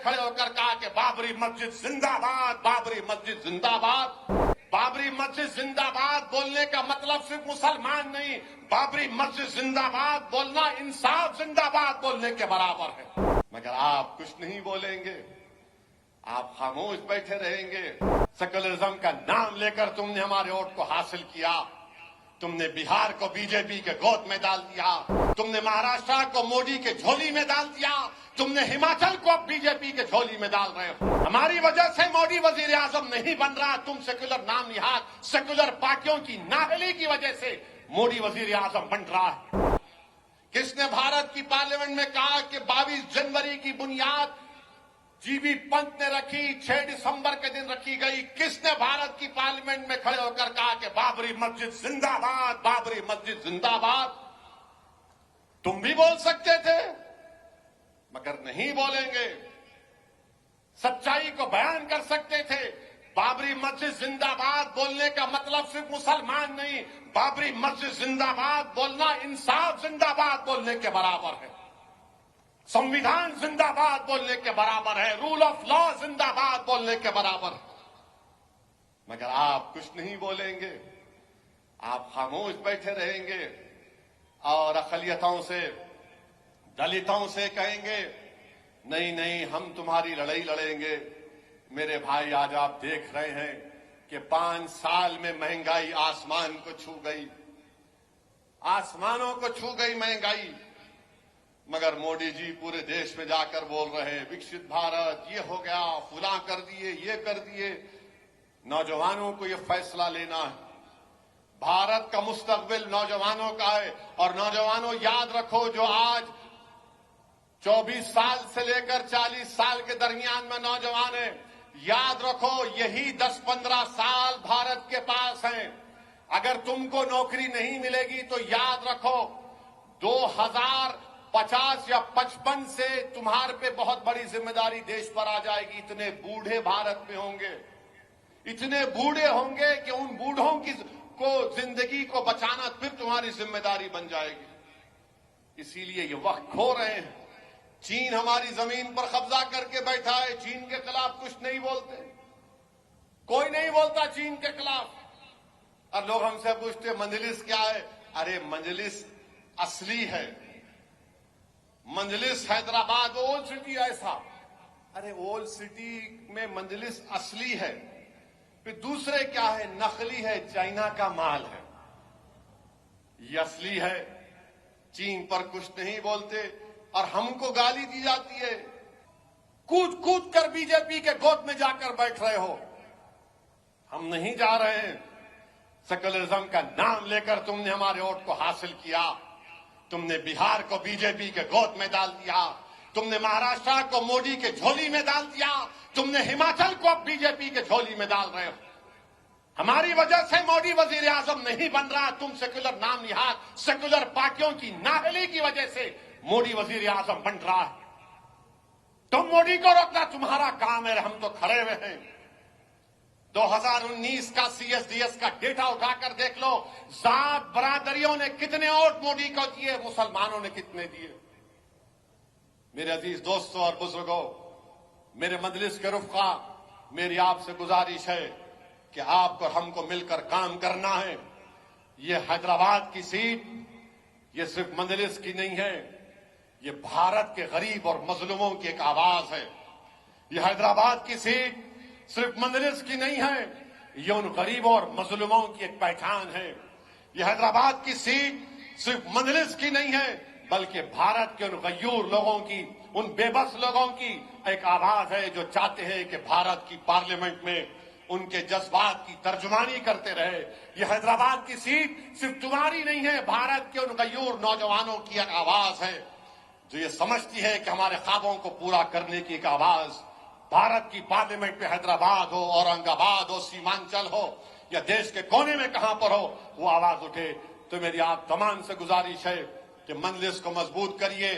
کھڑے ہو کر کہا کہ بابری مسجد زندہ باد، بابری مسجد زندہ باد۔ بابری مسجد زندہ باد بولنے کا مطلب صرف مسلمان نہیں، بابری مسجد زندہ باد بولنا انصاف زندہ باد بولنے کے برابر ہے۔ مگر آپ کچھ نہیں بولیں گے، آپ خاموش بیٹھے رہیں گے۔ سیکولرزم کا نام لے کر تم نے ہمارے ووٹ کو حاصل کیا، تم نے بہار کو بی جے پی کے گود میں ڈال دیا، تم نے مہاراشٹر کو مودی کے جھولی میں ڈال دیا، تم نے ہماچل کو اب بی جے پی کے جھولی میں ڈال رہے ہو۔ ہماری وجہ سے مودی وزیر اعظم نہیں بن رہا، تم سیکولر نام نہاد سیکولر پارٹیوں کی نااہلی کی وجہ سے مودی وزیر اعظم بن رہا ہے۔ کس نے بھارت کی پارلیمنٹ میں کہا کہ 22 جنوری کی بنیاد جی بی پنت نے رکھی، 6 دسمبر کے دن رکھی گئی؟ کس نے بھارت کی پارلیمنٹ میں کھڑے ہو کر کہا کہ بابری مسجد زندہ باد، بابری مسجد زندہ باد؟ تم بھی بول سکتے تھے مگر نہیں بولیں گے، سچائی کو بیان کر سکتے تھے۔ بابری مسجد زندہ باد بولنے کا مطلب صرف مسلمان نہیں، بابری مسجد زندہ باد بولنا انصاف زندہ باد بولنے کے برابر ہے، سمویدھان زندہ باد بولنے کے برابر ہے، رول آف لا زندہ باد بولنے کے برابر ہے۔ مگر آپ کچھ نہیں بولیں گے، آپ خاموش بیٹھے رہیں گے اور اقلیتوں سے، دلتوں سے کہیں گے نہیں نہیں ہم تمہاری لڑائی لڑیں گے۔ میرے بھائی آج آپ دیکھ رہے ہیں کہ 5 سال میں مہنگائی آسمان کو چھو گئی، آسمانوں کو چھو گئی مہنگائی، مگر مودی جی پورے دیش میں جا کر بول رہے ہیں وکست بھارت، یہ ہو گیا، فلاں کر دیے، یہ کر دیے۔ نوجوانوں کو یہ فیصلہ لینا ہے، بھارت کا مستقبل نوجوانوں کا ہے۔ اور نوجوانوں یاد رکھو، جو آج 24 سال سے لے کر 40 سال کے درمیان میں نوجوان ہیں، یاد رکھو یہی 10-15 سال بھارت کے پاس ہیں۔ اگر تم کو نوکری نہیں ملے گی تو یاد رکھو 2050 یا 55 سے تمہارے پہ بہت بڑی ذمہ داری دیش پر آ جائے گی۔ اتنے بوڑھے بھارت میں ہوں گے، اتنے بوڑھے ہوں گے کہ ان بوڑھوں کو زندگی کو بچانا پھر تمہاری ذمہ داری بن جائے گی۔ اسی لیے یہ وقت کھو رہے ہیں۔ چین ہماری زمین پر قبضہ کر کے بیٹھا ہے، چین کے خلاف کچھ نہیں بولتے، کوئی نہیں بولتا چین کے خلاف۔ اور لوگ ہم سے پوچھتے مجلس کیا ہے؟ ارے مجلس اصلی ہے، مجلس حیدرآباد اولڈ سٹی ایسا، ارے اولڈ سٹی میں مجلس اصلی ہے۔ پھر دوسرے کیا ہے؟ نقلی ہے، چائنا کا مال ہے، یہ اصلی ہے۔ چین پر کچھ نہیں بولتے اور ہم کو گالی دی جاتی ہے، کود کود کر بی جے پی کے گود میں جا کر بیٹھ رہے ہو۔ ہم نہیں جا رہے ہیں، سیکولرزم کا نام لے کر تم نے ہمارے ووٹ کو حاصل کیا، تم نے بہار کو بی جے پی کے گود میں ڈال دیا، تم نے مہاراشٹر کو مودی کے جھولی میں ڈال دیا، تم نے ہماچل کو اب بی جے پی کے جھولی میں ڈال رہے ہو۔ ہماری وجہ سے مودی وزیر اعظم نہیں بن رہا، تم سیکولر نام نہاد سیکولر پارٹیوں کی نااہلی کی وجہ سے مودی وزیر اعظم بن رہا ہے۔ تم مودی کو روکنا تمہارا کام ہے، ہم تو کھڑے ہوئے ہیں۔ 2019 کا سی ایس ڈی ایس کا ڈیٹا اٹھا کر دیکھ لو، ذات برادریوں نے کتنے ووٹ مودی کو دیے، مسلمانوں نے کتنے دیے۔ میرے عزیز دوستوں اور بزرگوں، میرے مجلس کے رفقا، میری آپ سے گزارش ہے کہ آپ کو ہم کو مل کر کام کرنا ہے۔ یہ حیدرآباد کی سیٹ یہ صرف مجلس کی نہیں ہے، یہ بھارت کے غریب اور مظلوموں کی ایک آواز ہے۔ یہ حیدرآباد کی سیٹ صرف مجلس کی نہیں ہے، یہ ان غریبوں اور مظلوموں کی ایک پہچان ہے۔ یہ حیدرآباد کی سیٹ صرف مجلس کی نہیں ہے بلکہ بھارت کے ان غیور لوگوں کی، ان بے بس لوگوں کی ایک آواز ہے جو چاہتے ہیں کہ بھارت کی پارلیمنٹ میں ان کے جذبات کی ترجمانی کرتے رہے۔ یہ حیدرآباد کی سیٹ صرف تمہاری نہیں ہے، بھارت کے ان غیور نوجوانوں کی ایک آواز ہے جو یہ سمجھتی ہے کہ ہمارے خوابوں کو پورا کرنے کی ایک آواز بھارت کی پارلیمنٹ میں حیدرآباد ہو، اورنگ آباد ہو، سیمانچل ہو یا دیش کے کونے میں کہاں پر ہو، وہ آواز اٹھے۔ تو میری آپ تمام سے گزارش ہے کہ مجلس کو مضبوط کریے۔